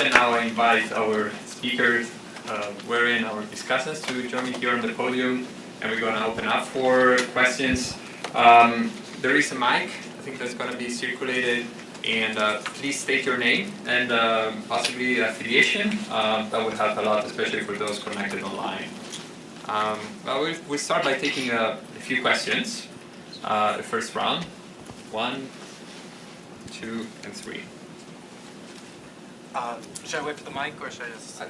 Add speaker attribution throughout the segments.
Speaker 1: and now I invite our speakers, wherein our discussants, to join me here on the podium, and we're going to open up for questions. There is a mic, I think that's going to be circulated, and please state your name and possibly affiliation. That would help a lot, especially for those connected online. Well, we'll start by taking a few questions. The first round, 1, 2, and 3.
Speaker 2: Should I wait for the mic, or should I just...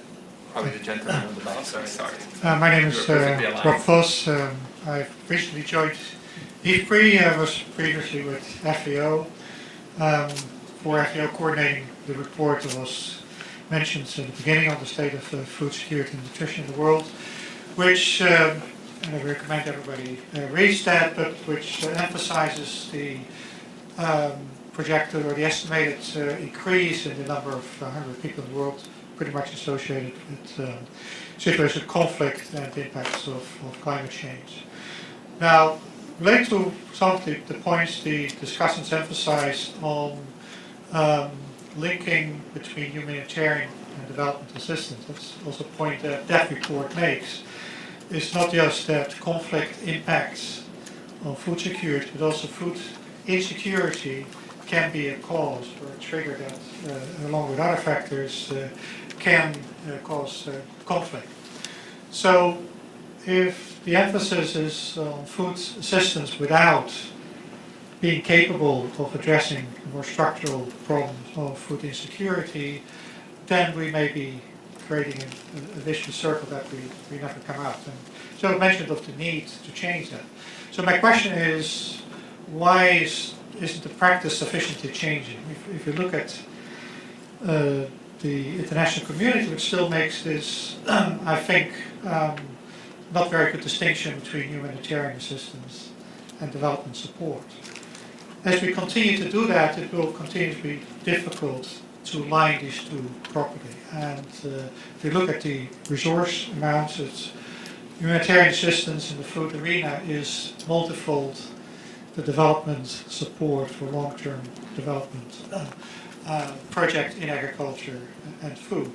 Speaker 1: Probably the gentleman on the back. Sorry.
Speaker 3: My name is Rob Vos. I've recently joined IFPRI. I was previously with FAO. For FAO coordinating the report that was mentioned at the beginning on the state of food security and nutrition in the world, which and I recommend everybody reads that, but which emphasizes the projected or the estimated increase in the number of hungry people in the world, pretty much associated with situations of conflict and the impacts of climate change. Now, related to some of the points the discussants emphasized on linking between humanitarian and development assistance, that's also a point that report makes. It's not just that conflict impacts on food security, but also food insecurity can be a cause or a trigger that, along with other factors, can cause conflict. So if the emphasis is on food assistance without being capable of addressing more structural problems of food insecurity, then we may be creating a vicious circle that we never come out. And so I mentioned of the need to change that. So my question is, why isn't the practice sufficiently changing? If you look at the international community, which still makes this, I think, not very good distinction between humanitarian assistance and development support. As we continue to do that, it will continue to be difficult to align these two properly. And if you look at the resource amounts, humanitarian assistance in the food arena is multifold the development support for long-term development project in agriculture and food.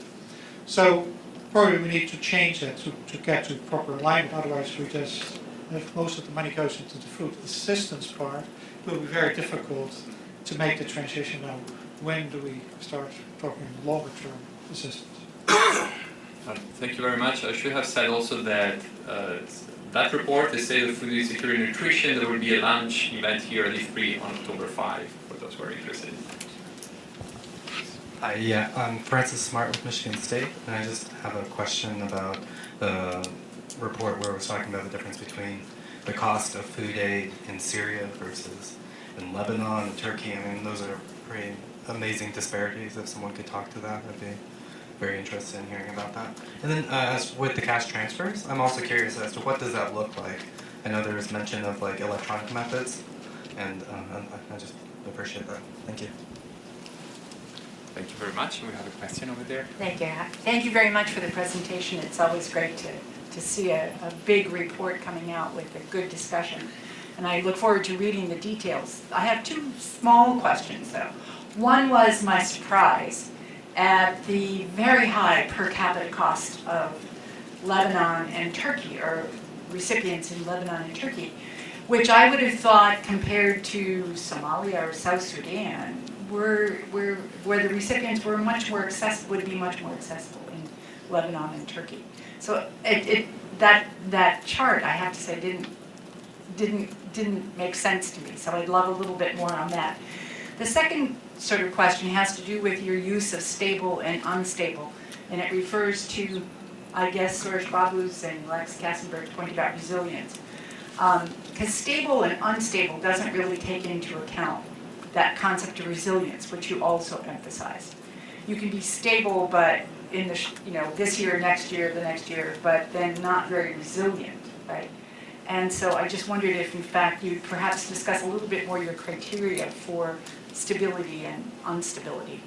Speaker 3: So probably we need to change that to get to proper alignment. Otherwise, we just, if most of the money goes into the food assistance part, it will be very difficult to make the transition now. When do we start talking longer-term assistance?
Speaker 1: Thank you very much. I should have said also that that report, the State of Food Insecurity and Nutrition, there will be a lunch event here at IFPRI on October 5, for those who are interested.
Speaker 2: Yeah, I'm Francis Smart with Michigan State, and I just have a question about the report where it was talking about the difference between the cost of food aid in Syria versus in Lebanon and Turkey. I mean, those are pretty amazing disparities. If someone could talk to that, I'd be very interested in hearing about that. And then as with the cash transfers, I'm also curious as to what does that look like? I know there was mention of like electronic methods, and I just appreciate that. Thank you.
Speaker 1: Thank you very much. We have a question over there.
Speaker 4: Thank you. Thank you very much for the presentation. It's always great to see a big report coming out with a good discussion. And I look forward to reading the details. I have two small questions though. One was my surprise at the very high per capita cost of Lebanon and Turkey, or recipients in Lebanon and Turkey, which I would have thought compared to Somalia or South Sudan, where the recipients were much more accessible, would be much more accessible in Lebanon and Turkey. So that chart, I have to say, didn't make sense to me. So I'd love a little bit more on that. The second sort of question has to do with your use of stable and unstable, and it refers to, I guess, Suresh Babu's and Lex Kassenberg's point about resilience. Because stable and unstable doesn't really take into account that concept of resilience, which you also emphasized. You can be stable, but in the this year, next year, the next year, but then not very resilient, right? And so I just wondered if, in fact, you'd perhaps discuss a little bit more your criteria for stability and instability.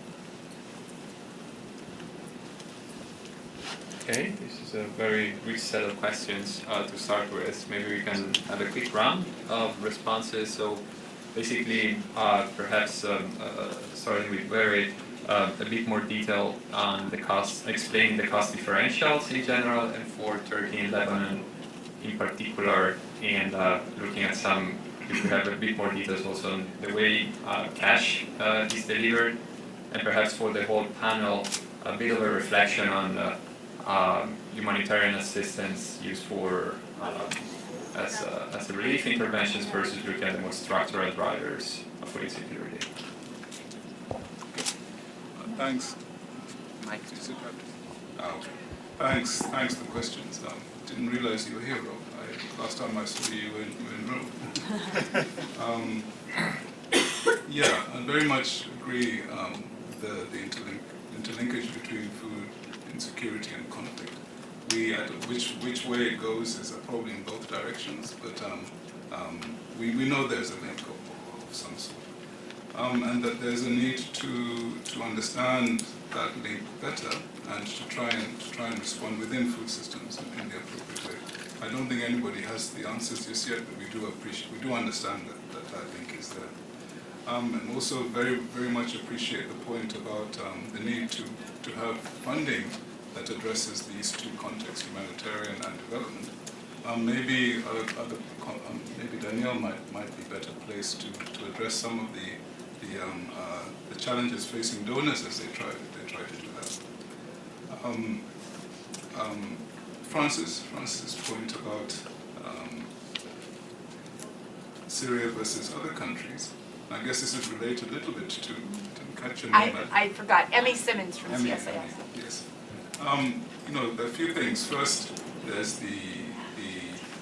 Speaker 1: Okay, this is a very rich set of questions to start with. Maybe we can have a quick round of responses. So basically, perhaps starting with Barry, a bit more detail on the cost, explaining the cost differentials in general, and for Turkey and Lebanon in particular, and looking at some, if we have a bit more details also on the way cash is delivered, and perhaps for the whole panel, a bit of a reflection on humanitarian assistance used for as a relief interventions versus looking at the more structural drivers of food insecurity.
Speaker 5: Thanks. Mike. Okay. Thanks for the questions. Didn't realize you were here, Rob. Last time I saw you, you were in Rome. Yeah, I very much agree the interlinkage between food insecurity and conflict. Which way it goes is probably in both directions, but we know there's a link of some sort. And that there's a need to understand that link better and to try and respond within food systems in the appropriate way. I don't think anybody has the answers just yet, but we do understand that link is there. And also very much appreciate the point about the need to have funding that addresses these two contexts, humanitarian and development. Maybe Danielle might be better placed to address some of the challenges facing donors as they try to do that. Francis's point about Syria versus other countries. I guess this is related a little bit to catch your name.
Speaker 4: I forgot. Emmy Simmons from
Speaker 5: Emmy,
Speaker 4: CSIS.
Speaker 5: yes. There are a few things. First, there's the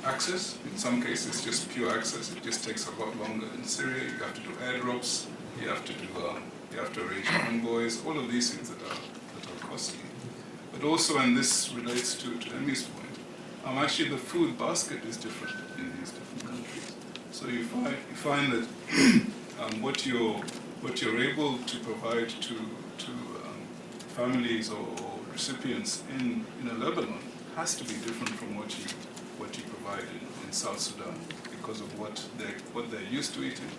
Speaker 5: access. In some cases, just pure access. It just takes a lot longer. In Syria, you have to do airdrops. You have to arrange convoys. All of these things that are costly. But also, and this relates to Emmy's point, actually the food basket is different in these different countries. So you find that what you're able to provide to families or recipients in Lebanon has to be different from what you provide in South Sudan because of what they're used to eating,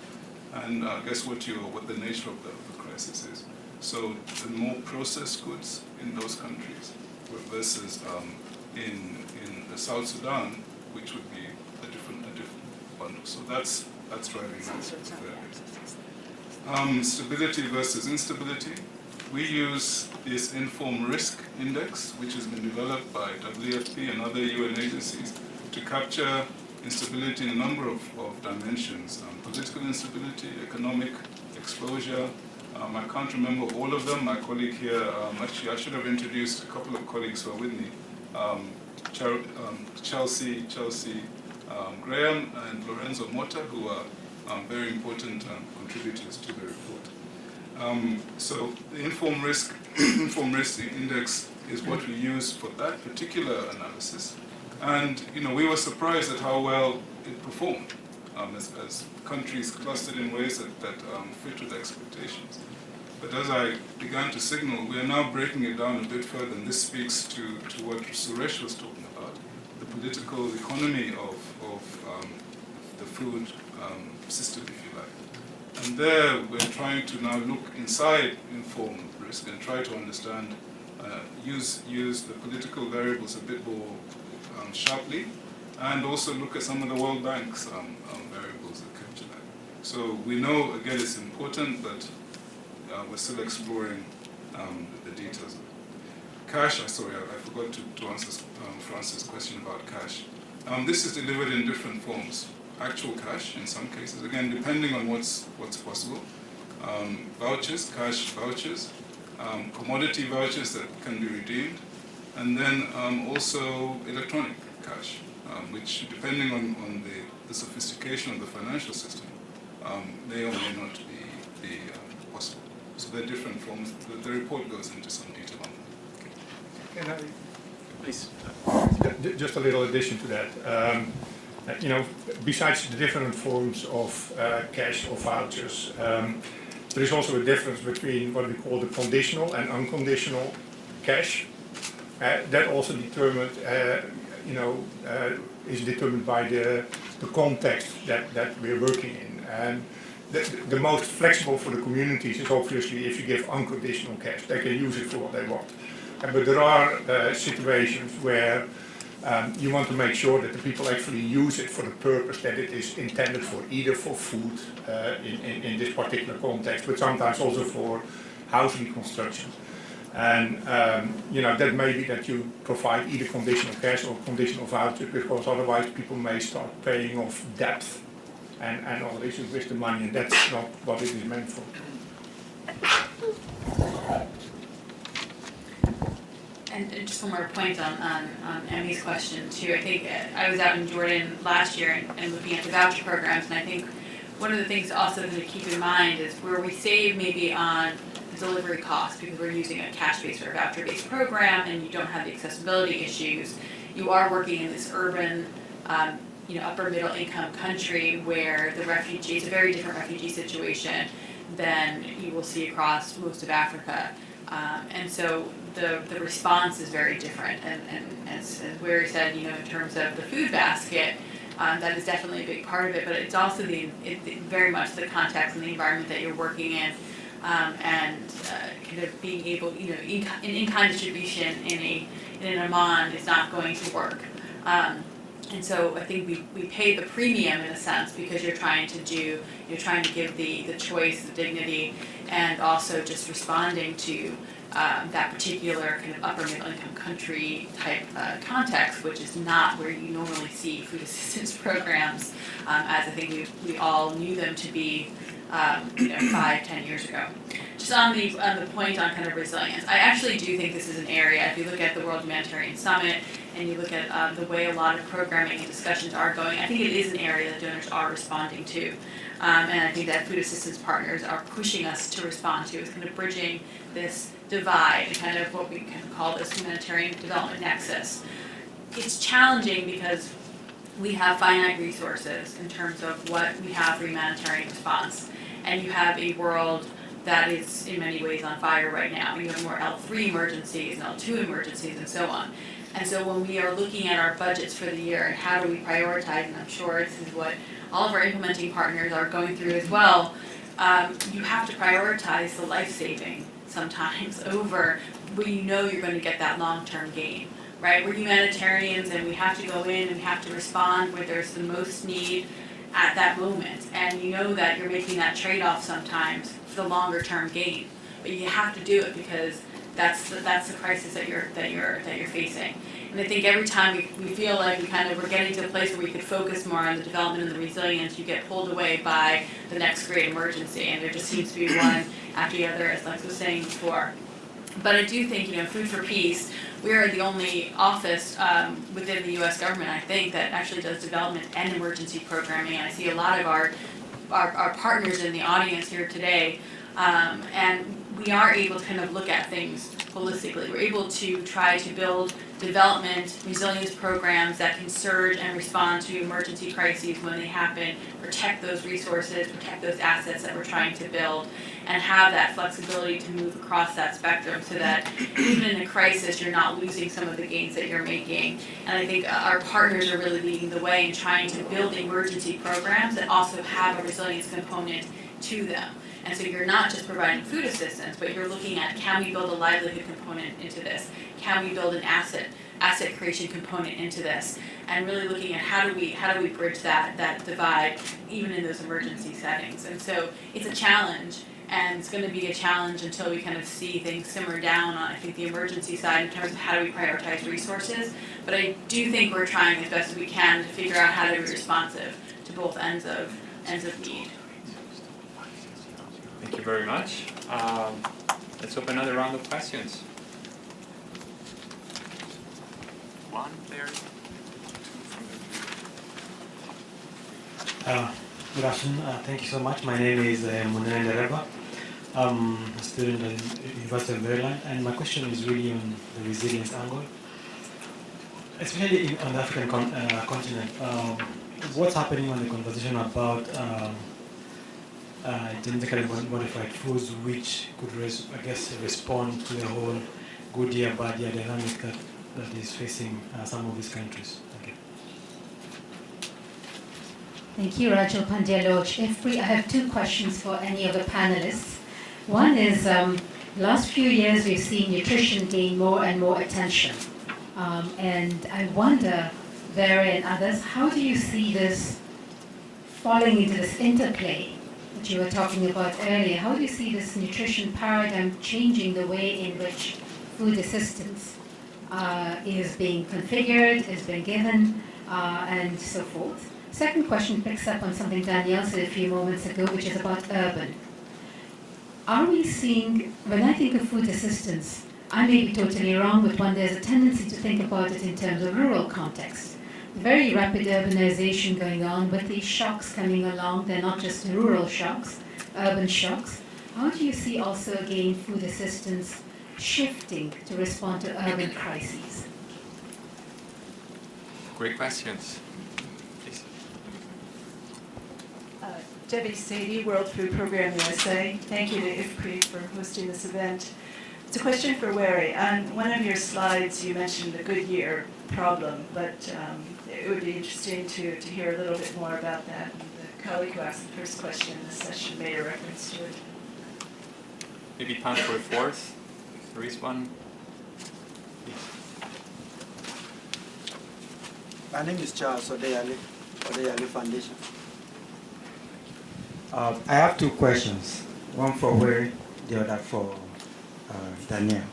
Speaker 5: and I guess what the nature of the crisis is. So the more processed goods in those countries versus in South Sudan, which would be a different bundle. So that's driving that. Stability versus instability. We use this informed risk index, which has been developed by WFP and other UN agencies to capture instability in a number of dimensions. Political instability, economic exposure. I can't remember all of them. My colleague here, actually I should have introduced a couple of colleagues who are with me. Chelsea Graham and Lorenzo Mota, who are very important contributors to the report. So the informed risk index is what we use for that particular analysis. And we were surprised at how well it performed as countries clustered in ways that fit with expectations. But as I began to signal, we are now breaking it down a bit further, and this speaks to what Suresh was talking about, the political economy of the food system, if you like. And there we're trying to now look inside informed risk and try to understand, use the political variables a bit more sharply, and also look at some of the World Bank's variables that capture that. So we know, again, it's important, but we're still exploring the details of it. Cash, sorry, I forgot to answer Francis' question about cash. This is delivered in different forms. Actual cash, in some cases, again, depending on what's possible. Vouchers, cash vouchers, commodity vouchers that can be redeemed, and then also electronic cash, which, depending on the sophistication of the financial system, may or may not be possible. So there are different forms. The report goes into some detail on that.
Speaker 6: Can I?
Speaker 1: Please.
Speaker 6: Just a little addition to that. Besides the different forms of cash or vouchers, there is also a difference between what we call the conditional and unconditional cash. That also determined, is determined by the context that we're working in. And the most flexible for the communities is obviously if you give unconditional cash. They can use it for what they want. But there are situations where you want to make sure that the people actually use it for the purpose that it is intended for, either for food in this particular context, but sometimes also for housing construction. And that may be that you provide either conditional cash or conditional voucher, because otherwise people may start paying off debt and all issues with the money, and that's not what it is meant for.
Speaker 7: And just one more point on Emmy's question too. I think I was out in Jordan last year and looking at the voucher programs, and I think one of the things also to keep in mind is where we save maybe on the delivery costs because we're using a cash-based or voucher-based program and you don't have the accessibility issues. You are working in this urban, upper middle income country where the refugee is a very different refugee situation than you will see across most of Africa. And so the response is very different. And as Larry said, in terms of the food basket, that is definitely a big part of it, but it's also very much the context and the environment that you're working in, and kind of being able, in-kind distribution in an Oman is not going to work. And so I think we pay the premium in a sense because you're trying to give the choice, the dignity, and also just responding to that particular kind of upper middle income country type context, which is not where you normally see food assistance programs, as I think we all knew them to be 5-10 years ago. Just on the point on kind of resilience, I actually do think this is an area, if you look at the World Humanitarian Summit and you look at the way a lot of programming and discussions are going, I think it is an area that donors are responding to. And I think that food assistance partners are pushing us to respond to, is kind of bridging this divide and kind of what we can call this humanitarian development nexus. It's challenging because we have finite resources in terms of what we have for humanitarian response. And you have a world that is in many ways on fire right now. You have more L3 emergencies and L2 emergencies and so on. And so when we are looking at our budgets for the year and how do we prioritize, and I'm sure this is what all of our implementing partners are going through as well, you have to prioritize the life-saving sometimes over where you're going to get that long-term gain, right? We're humanitarians and we have to go in and we have to respond where there's the most need at that moment. And you know that you're making that trade-off sometimes for the longer-term gain, but you have to do it because that's the crisis that you're facing. And I think every time we feel like we're getting to a place where we could focus more on the development and the resilience, you get pulled away by the next great emergency, and there just seems to be one after the other, as Lex was saying before. But I do think, Food for Peace, we are the only office within the U.S. government, I think, that actually does development and emergency programming. And I see a lot of our partners in the audience here today, and we are able to kind of look at things holistically. We're able to try to build development, resilience programs that can surge and respond to emergency crises when they happen, protect those resources, protect those assets that we're trying to build, and have that flexibility to move across that spectrum so that even in a crisis, you're not losing some of the gains that you're making. And I think our partners are really leading the way in trying to build emergency programs that also have a resilience component to them. And so you're not just providing food assistance, but you're looking at, can we build a livelihood component into this? Can we build an asset creation component into this? And really looking at how do we bridge that divide even in those emergency settings. And so it's a challenge, and it's going to be a challenge until we kind of see things simmer down on, I think, the emergency side in terms of how do we prioritize resources. But I do think we're trying as best as we can to figure out how to be responsive to both ends of need.
Speaker 1: Thank you very much. Let's open another round of questions. One there.
Speaker 8: Good afternoon. Thank you so much. My name is Mutone-Smith. I'm a student at the University of Maryland, and my question is really on the resilience angle, especially on the African continent. What's happening on the conversation about genetically modified foods, which could, respond to the whole good year, bad year dynamic that is facing some of these countries? Thank you.
Speaker 9: Thank you, Rachel Pandya-Loach. IFPRI, I have two questions for any of the panelists. One is, last few years we've seen nutrition gain more and more attention. And I wonder, Vera and others, how do you see this falling into this interplay that you were talking about earlier? How do you see this nutrition paradigm changing the way in which food assistance is being configured, is being given, and so forth? Second question picks up on something Danielle said a few moments ago, which is about urban. Are we seeing, when I think of food assistance, I may be totally wrong, but when there's a tendency to think about it in terms of rural context. Very rapid urbanization going on, with these shocks coming along, they're not just rural shocks, urban shocks. How do you see also again food assistance shifting to respond to urban crises?
Speaker 1: Great questions. Please.
Speaker 10: Debbie Sadie, World Food Program USA. Thank you to IFPRI for hosting this event. It's a question for Wary. On one of your slides, you mentioned the Goodyear problem, but it would be interesting to hear a little bit more about that. And the colleague who asked the first question in this session made a reference to it.
Speaker 1: Maybe time for a fourth, if there is one.
Speaker 11: My name is Charles Odeyale Foundation. I have two questions, one for Wary, the other for Danielle.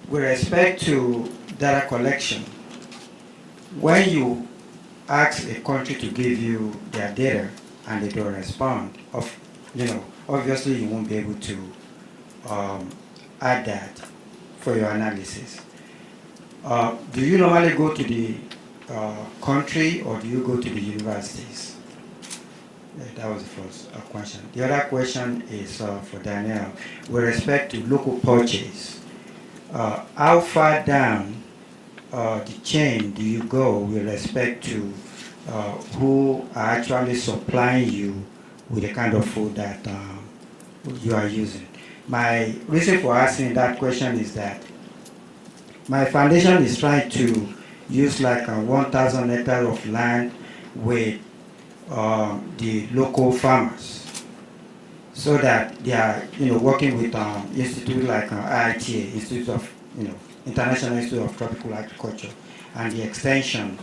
Speaker 11: With respect to data collection, when you ask a country to give you their data and they don't respond, obviously you won't be able to add that for your analysis. Do you normally go to the country or do you go to the universities? That was the first question. The other question is for Danielle. With respect to local purchase, how far down the chain do you go with respect to who are actually supplying you with the kind of food that you are using? My reason for asking that question is that my foundation is trying to use like 1,000 hectares of land with the local farmers, so that they are, working with institute like IITA, Institute of, International Institute of Tropical Agriculture, and the extension,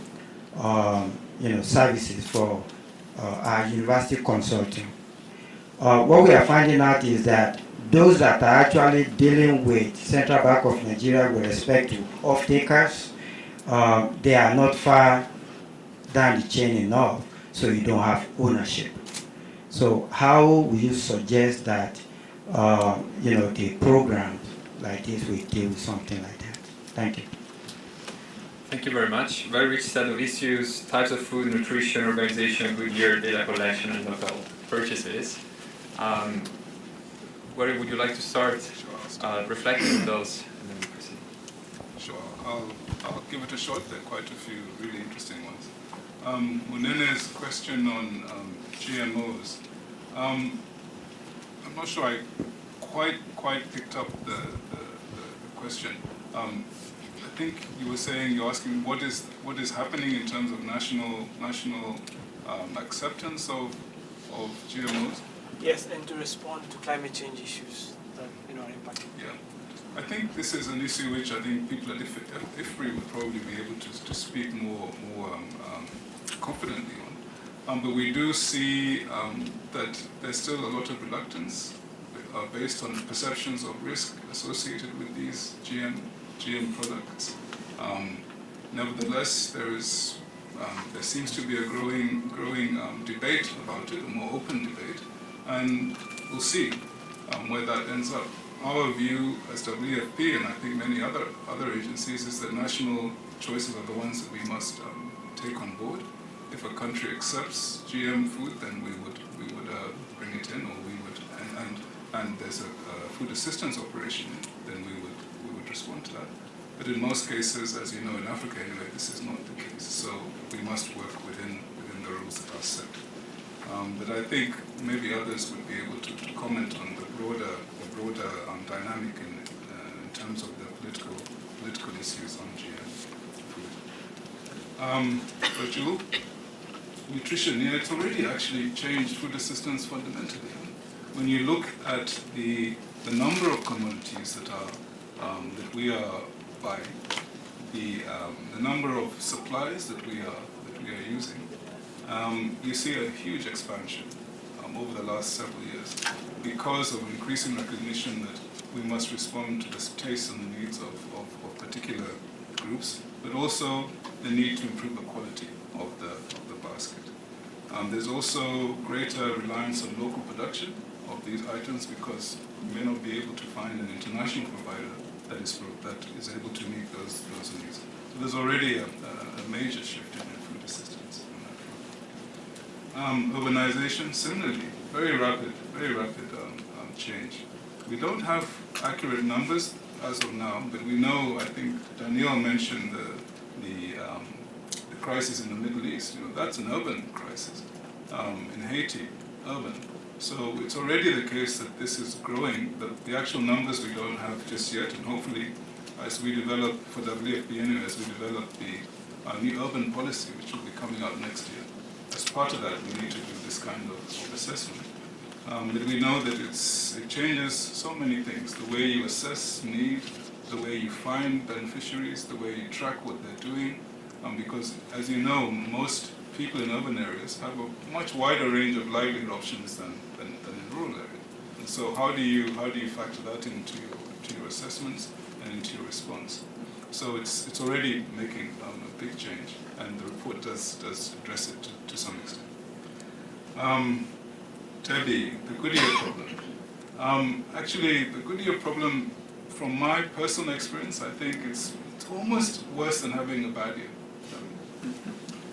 Speaker 11: services for our university consulting. What we are finding out is that those that are actually dealing with Central Bank of Nigeria with respect to off-takers, they are not far down the chain enough, so you don't have ownership. So how will you suggest that, the programs like this will deal with something like that? Thank you.
Speaker 1: Thank you very much. Very rich set of issues, types of food, nutrition, urbanization, Goodyear, data collection, and local purchases. Where would you like to start reflecting on those, and then we proceed?
Speaker 5: Sure, I'll give it a shot. There are quite a few really interesting ones. Munene's question on GMOs. I'm not sure I quite picked up the question. I think you were saying, you're asking what is happening in terms of national acceptance of GMOs.
Speaker 12: Yes, and to respond to climate change issues that are impacting.
Speaker 5: Yeah, I think this is an issue which I think people at IFPRI would probably be able to speak more confidently on. But we do see that there's still a lot of reluctance based on perceptions of risk associated with these GM products. Nevertheless, there seems to be a growing debate about it, a more open debate, and we'll see where that ends up. Our view as WFP, and I think many other agencies, is that national choices are the ones that we must take on board. If a country accepts GM food, then we would bring it in, or we would, and there's a food assistance operation, then we would respond to that. But in most cases, as you know, in Africa anyway, this is not the case. So we must work within the rules that are set. But I think maybe others would be able to comment on the broader dynamic in terms of the political issues on GM food. Rachel, nutrition, it's already actually changed food assistance fundamentally. When you look at the number of commodities that we are buying, the number of supplies that we are using, you see a huge expansion over the last several years because of increasing recognition that we must respond to the tastes and the needs of particular groups, but also the need to improve the quality of the basket. There's also greater reliance on local production of these items because you may not be able to find an international provider that is able to meet those needs. So there's already a major shift in food assistance on that front. Urbanization, similarly, very rapid change. We don't have accurate numbers as of now, but we know, I think Danielle mentioned the crisis in the Middle East. That's an urban crisis. In Haiti, urban. So it's already the case that this is growing. The actual numbers we don't have just yet, and hopefully as we develop, for WFP anyway, as we develop the new urban policy, which will be coming out next year, as part of that we need to do this kind of assessment. But we know that it changes so many things, the way you assess need, the way you find beneficiaries, the way you track what they're doing, because as you know, most people in urban areas have a much wider range of livelihood options than in rural areas. And so how do you factor that into your assessments and into your response? So it's already making a big change, and the report does address it to some extent. Debbie, the Goodyear problem. Actually, the Goodyear problem, from my personal experience, I think it's almost worse than having a bad year.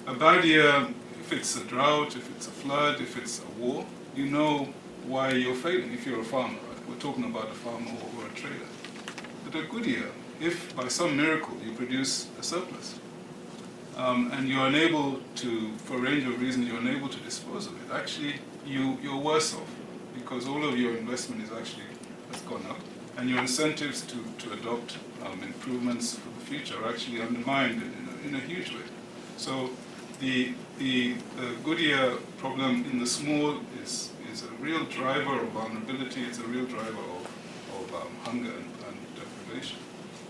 Speaker 5: A bad year, if it's a drought, if it's a flood, if it's a war, you know why you're failing if you're a farmer. Right? We're talking about a farmer or a trader. But a good year, if by some miracle you produce a surplus, and you're unable to, for a range of reasons, you're unable to dispose of it, actually you're worse off because all of your investment has gone up, and your incentives to adopt improvements for the future are actually undermined in a huge way. So the Goodyear problem in the small is a real driver of vulnerability. It's a real driver of hunger and deprivation.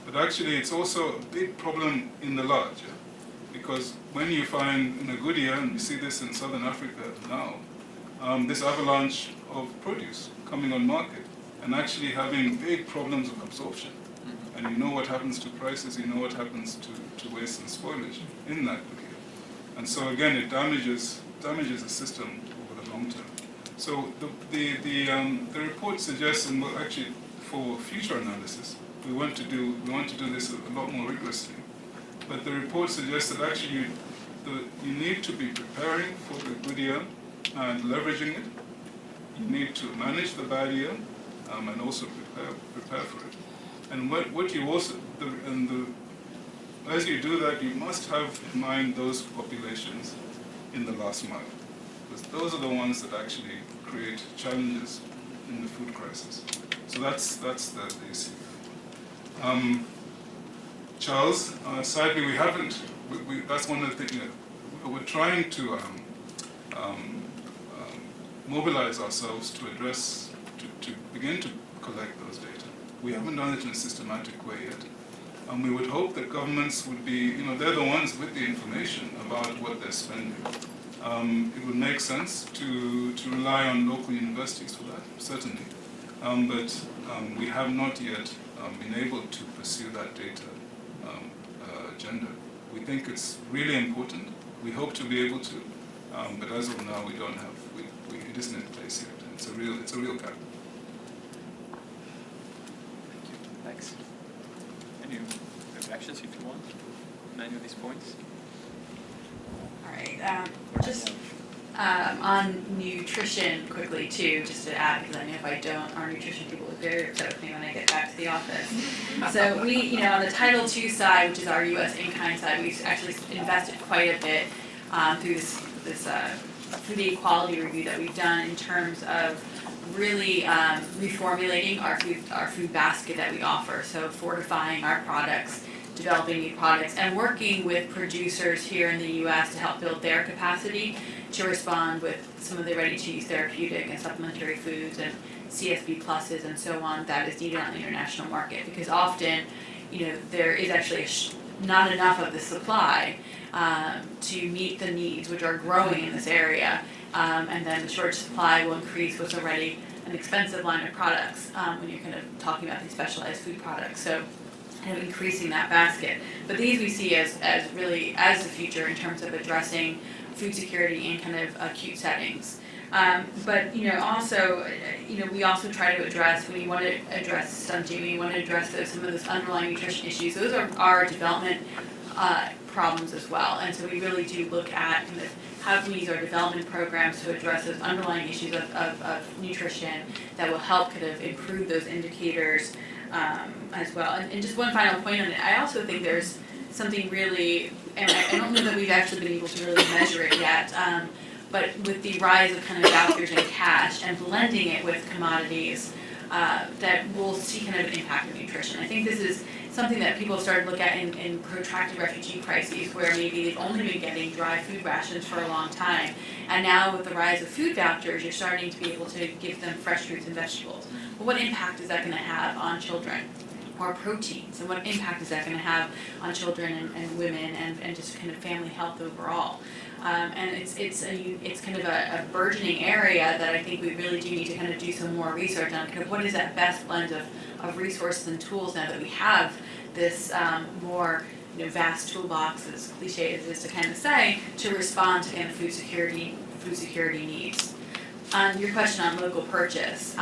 Speaker 5: But actually, it's also a big problem in the large, because when you find in a Goodyear, and we see this in southern Africa now, this avalanche of produce coming on market and actually having big problems of absorption. And you know what happens to prices, you know what happens to waste and spoilage in that Goodyear. And so again, it damages the system over the long term. So the report suggests, and actually for future analysis, we want to do this a lot more rigorously. But the report suggests that actually you need to be preparing for the good year and leveraging it. You need to manage the bad year and also prepare for it. And what you also as you do that, you must have in mind those populations in the last mile, because those are the ones that actually create challenges in the food crisis. So that's the issue. Charles, sadly we haven't. That's one of the things. We're trying to mobilize ourselves to address, to begin to collect those data. We haven't done it in a systematic way yet. And we would hope that governments would be, they're the ones with the information about what they're spending. It would make sense to rely on local universities for that, certainly. But we have not yet been able to pursue that data agenda. We think it's really important. We hope to be able to, but as of now, we don't have. It isn't in place yet. It's a real gap.
Speaker 1: Thank you. Thanks. Any reflections, if you want, on any of these points?
Speaker 7: All right. Just on nutrition quickly too, just to add, because I know if I don't, our nutrition people will be very upset with me when I get back to the office. So we, on the Title II side, which is our U.S. in-kind side, we've actually invested quite a bit through this food equality review that we've done in terms of really reformulating our food basket that we offer. So fortifying our products, developing new products, and working with producers here in the U.S. to help build their capacity to respond with some of the ready-to-use therapeutic and supplementary foods and CSB pluses and so on that is needed on the international market. Because often, there is actually not enough of the supply to meet the needs, which are growing in this area, and then the short supply will increase what's already an expensive line of products when you're kind of talking about these specialized food products. So kind of increasing that basket. But these we see as really as the future in terms of addressing food security in kind of acute settings. But also, we also try to address, when you want to address stunting, when you want to address some of those underlying nutrition issues, those are our development problems as well. And so we really do look at kind of how can we use our development programs to address those underlying issues of nutrition that will help kind of improve those indicators as well. And just one final point on it, I also think there's something really, and I don't know that we've actually been able to really measure it yet, but with the rise of kind of vouchers and cash and blending it with commodities, that we'll see kind of an impact on nutrition. I think this is something that people started to look at in protracted refugee crises, where maybe they've only been getting dry food rations for a long time. And now with the rise of food vouchers, you're starting to be able to give them fresh fruits and vegetables. Well, what impact is that going to have on children? Or proteins, and what impact is that going to have on children and women and just kind of family health overall? And it's kind of a burgeoning area that I think we really do need to kind of do some more research on. Kind of what is that best blend of resources and tools now that we have this more vast toolbox, as cliche as it is to kind of say, to respond to kind of food security needs. Your question on local purchase.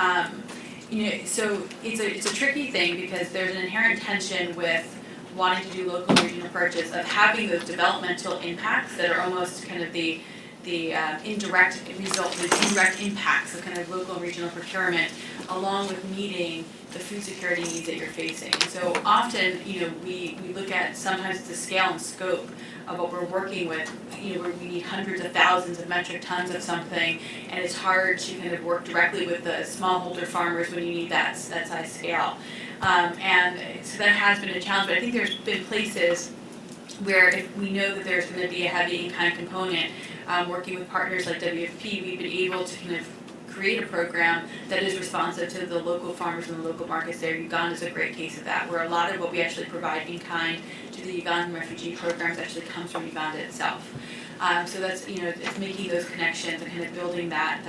Speaker 7: So it's a tricky thing because there's an inherent tension with wanting to do local and regional purchase, of having those developmental impacts that are almost kind of the indirect result, the indirect impacts of kind of local and regional procurement, along with meeting the food security needs that you're facing. And so often, we look at sometimes the scale and scope of what we're working with, where we need hundreds of thousands of metric tons of something, and it's hard to kind of work directly with the smallholder farmers when you need that size scale. And so that has been a challenge, but I think there's been places where if we know that there's going to be a heavy in-kind component, working with partners like WFP, we've been able to kind of create a program that is responsive to the local farmers and the local markets there. Uganda is a great case of that, where a lot of what we actually provide in kind to the Ugandan refugee programs actually comes from Uganda itself. So that's, it's making those connections and kind of building that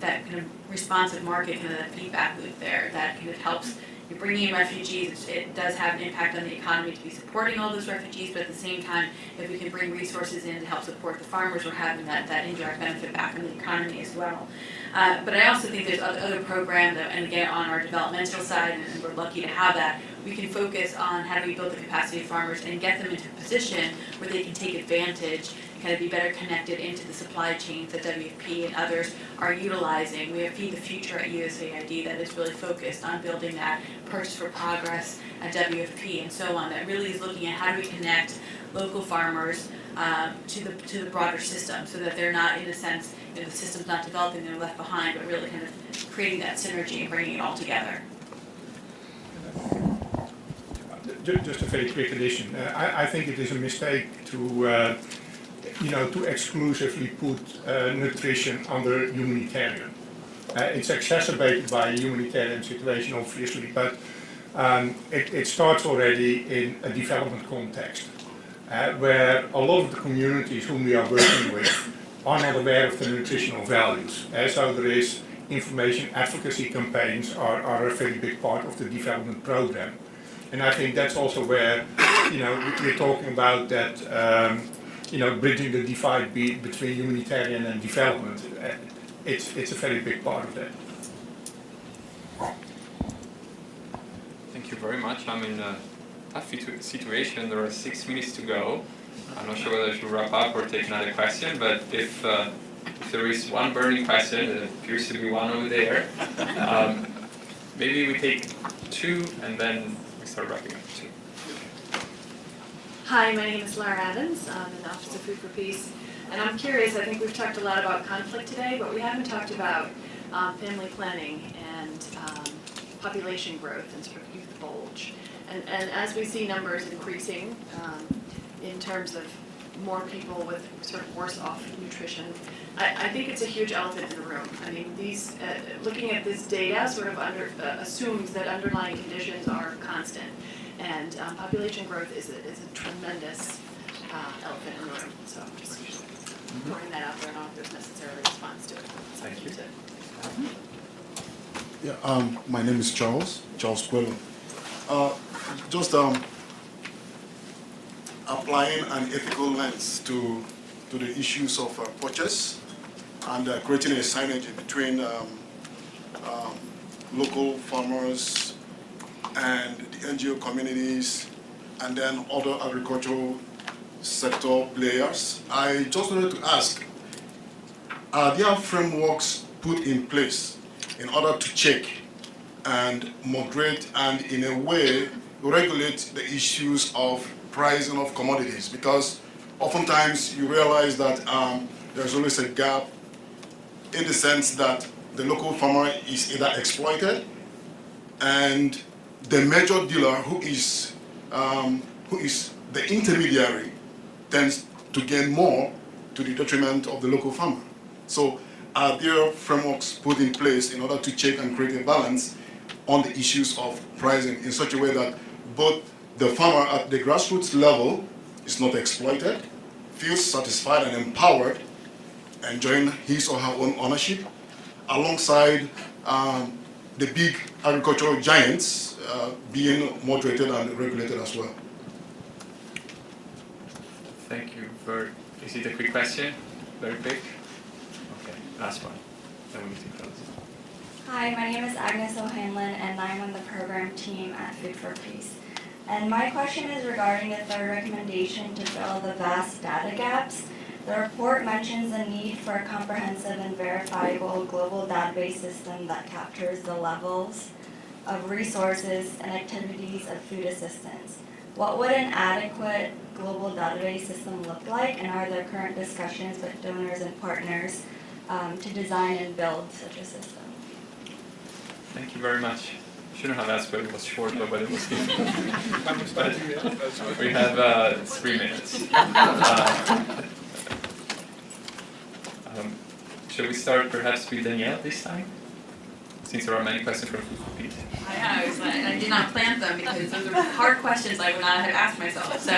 Speaker 7: kind of responsive market, kind of that feedback loop there that kind of helps. You're bringing in refugees, it does have an impact on the economy to be supporting all those refugees, but at the same time, if we can bring resources in to help support the farmers, we're having that indirect benefit back in the economy as well. But I also think there's other programs, and again, on our developmental side, and we're lucky to have that, we can focus on how do we build the capacity of farmers and get them into a position where they can take advantage and kind of be better connected into the supply chains that WFP and others are utilizing. We have Feed the Future at USAID that is really focused on building that Purchase for Progress at WFP and so on, that really is looking at how do we connect local farmers to the broader system, so that they're not, in a sense, the system's not developing, they're left behind, but really kind of creating that synergy and bringing it all together.
Speaker 6: Just a very quick addition. I think it is a mistake to exclusively put nutrition under humanitarian. It's exacerbated by a humanitarian situation, obviously, but it starts already in a development context, where a lot of the communities whom we are working with are not aware of the nutritional values. So there is information advocacy campaigns are a very big part of the development program. And I think that's also where, we're talking about that, bridging the divide between humanitarian and development. It's a very big part of that.
Speaker 1: Thank you very much. I'm in a tough situation. There are 6 minutes to go. I'm not sure whether I should wrap up or take another question, but if there is one burning question, there appears to be one over there, maybe we take 2 and then we start wrapping up 2.
Speaker 13: Hi, my name is Laura Adams. I'm in the Office of Food for Peace. And I'm curious, I think we've talked a lot about conflict today, but we haven't talked about family planning and population growth and sort of youth bulge. And as we see numbers increasing in terms of more people with sort of worse off nutrition. I think it's a huge elephant in the room. I mean, these looking at this data sort of assumes that underlying conditions are constant, and population growth is a tremendous elephant in the room. So just throwing that out there. I don't know if there's necessarily a response to it.
Speaker 1: Thank you.
Speaker 14: Yeah, my name is Charles Quello. Just applying an ethical lens to the issues of purchase and creating a signage between local farmers and the NGO communities and then other agricultural sector players. I just wanted to ask, are there frameworks put in place in order to check and moderate and in a way regulate the issues of pricing of commodities? Because oftentimes you realize that there's always a gap in the sense that the local farmer is either exploited and the major dealer who is the intermediary tends to gain more to the detriment of the local farmer. So are there frameworks put in place in order to check and create a balance on the issues of pricing in such a way that both the farmer at the grassroots level is not exploited, feels satisfied and empowered, enjoying his or her own ownership, alongside the big agricultural giants being moderated and regulated as well?
Speaker 1: Thank you. Is it a quick question? Very quick? Okay, last one. Then we need to close.
Speaker 15: Hi, my name is Agnes O'Hanlon, and I'm on the program team at Food for Peace. And my question is regarding the third recommendation to fill the vast data gaps. The report mentions the need for a comprehensive and verifiable global database system that captures the levels of resources and activities of food assistance. What would an adequate global database system look like, and are there current discussions with donors and partners to design and build such a system?
Speaker 1: Thank you very much. Shouldn't have asked whether it was short or whether it was difficult. But we have 3 minutes. Shall we start perhaps with Danielle this time? Since there are many questions from Pete.
Speaker 7: I did not plant them because those are hard questions I would not have asked myself. So,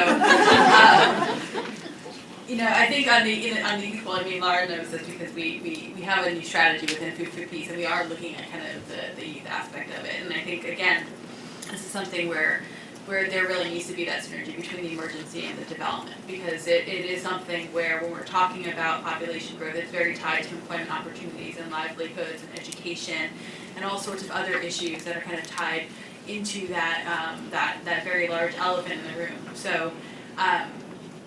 Speaker 7: I think on the equal, Laura knows this because we have a new strategy within Food for Peace, and we are looking at kind of the youth aspect of it. And I think, again, this is something where there really needs to be that synergy between the emergency and the development, because it is something where when we're talking about population growth, it's very tied to employment opportunities and livelihoods and education and all sorts of other issues that are kind of tied into that very large elephant in the room. So,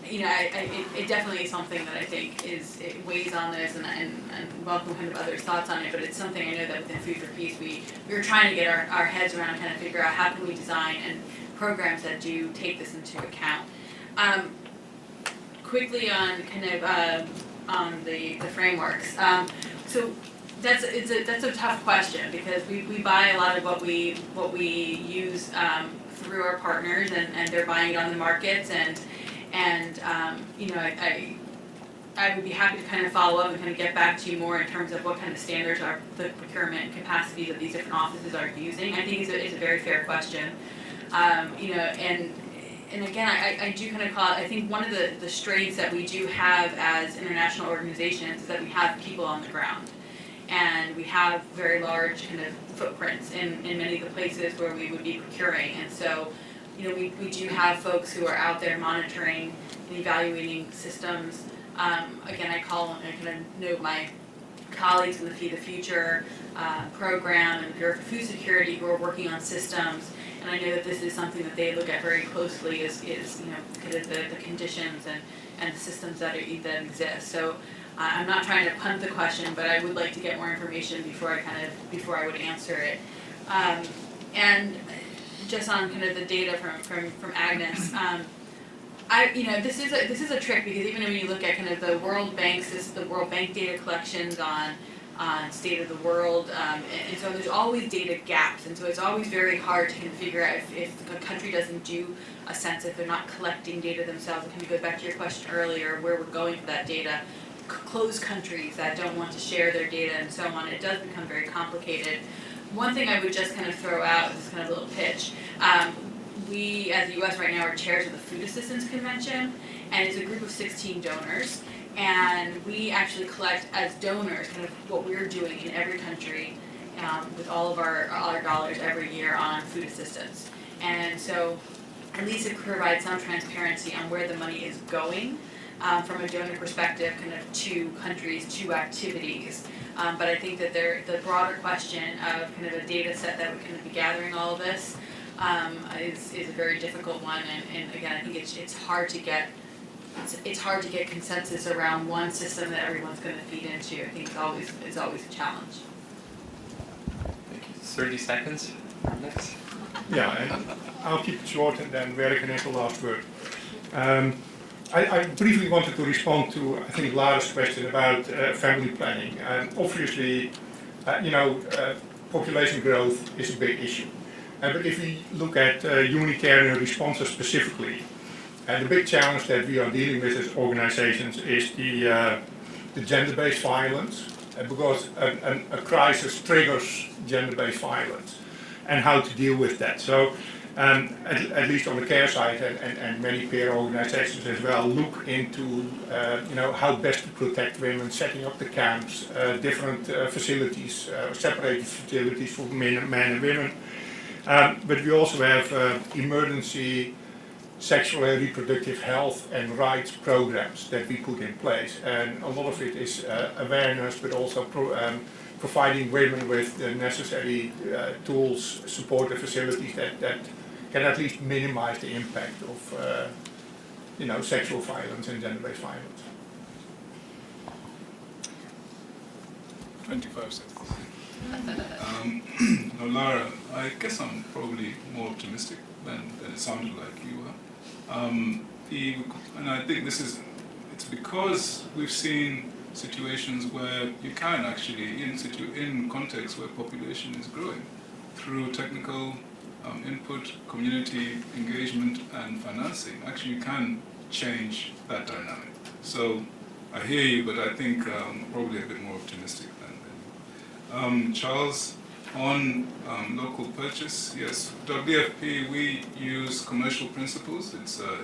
Speaker 7: it definitely is something that I think it weighs on this, and welcome kind of others' thoughts on it, but it's something I know that within Food for Peace we were trying to get our heads around and kind of figure out how can we design and programs that do take this into account. Quickly on kind of on the frameworks. So that's a tough question because we buy a lot of what we use through our partners, and they're buying it on the markets, and I would be happy to kind of follow up and kind of get back to you more in terms of what kind of standards are the procurement capacities that these different offices are using. I think it's a very fair question. And again, I do kind of call it, I think one of the strengths that we do have as international organizations is that we have people on the ground. And we have very large kind of footprints in many of the places where we would be procuring. And so, we do have folks who are out there monitoring and evaluating systems. Again, I kind of know my colleagues in the Feed the Future program and the Bureau for Food Security who are working on systems. And I know that this is something that they look at very closely is kind of the conditions and the systems that exist. So I'm not trying to punt the question, but I would like to get more information before I would answer it. And just on kind of the data from Agnes, this is a trick because even when you look at kind of the World Bank data collections on on state of the world, and so there's always data gaps, and so it's always very hard to kind of figure out if a country doesn't do a census, if they're not collecting data themselves. It kind of goes back to your question earlier, where we're going for that data. Closed countries that don't want to share their data and so on, it does become very complicated. One thing I would just kind of throw out, this is kind of a little pitch, we as the US right now are chairs of the Food Assistance Convention, and it's a group of 16 donors, and we actually collect as donors kind of what we're doing in every country with all of our dollars every year on food assistance. And so at least it provides some transparency on where the money is going from a donor perspective, kind of to countries, to activities. But I think that the broader question of kind of a data set that would kind of be gathering all of this is a very difficult one. And again, I think it's hard to get consensus around one system that everyone's going to feed into. I think it's always a challenge.
Speaker 1: Thank you. 30 seconds. Next.
Speaker 6: Yeah, and I'll keep it short, and then Werk can have the last word. I briefly wanted to respond to, I think, Lara's question about family planning. And obviously, population growth is a big issue. But if we look at humanitarian responses specifically, the big challenge that we are dealing with as organizations is the gender-based violence, because a crisis triggers gender-based violence, and how to deal with that. So, at least on the care side, and many peer organizations as well, look into how best to protect women, setting up the camps, different facilities, separated facilities for men and women. But we also have emergency sexual and reproductive health and rights programs that we put in place, and a lot of it is awareness, but also providing women with the necessary tools, supportive facilities that can at least minimize the impact of sexual violence and gender-based violence.
Speaker 5: 25 seconds. No, Lara, I guess I'm probably more optimistic than it sounded like you were. And I think it's because we've seen situations where you can actually, in contexts where population is growing, through technical input, community engagement, and financing, actually you can change that dynamic. So I hear you, but I think probably a bit more optimistic than you. Charles, on local purchase, yes, WFP, we use commercial principles. It's a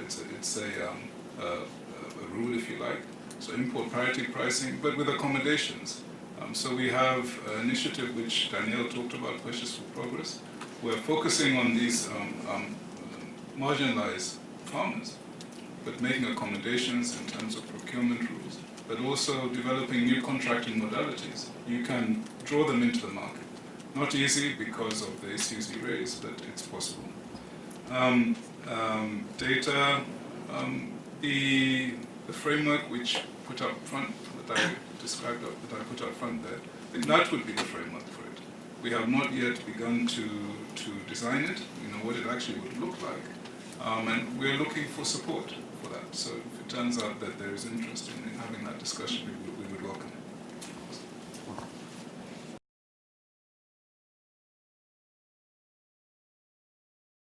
Speaker 5: rule, if you like. So import parity pricing, but with accommodations. So we have an initiative which Danielle talked about, Purchase for Progress. We're focusing on these marginalized farmers, but making accommodations in terms of procurement rules, but also developing new contracting modalities. You can draw them into the market. Not easy because of the issues you raised, but it's possible. Data, the framework which put up front, that I described, that I put up front there, I think that would be the framework for it. We have not yet begun to design it, what it actually would look like, and we're looking for support for that. So if it turns out that there is interest in having that discussion, we will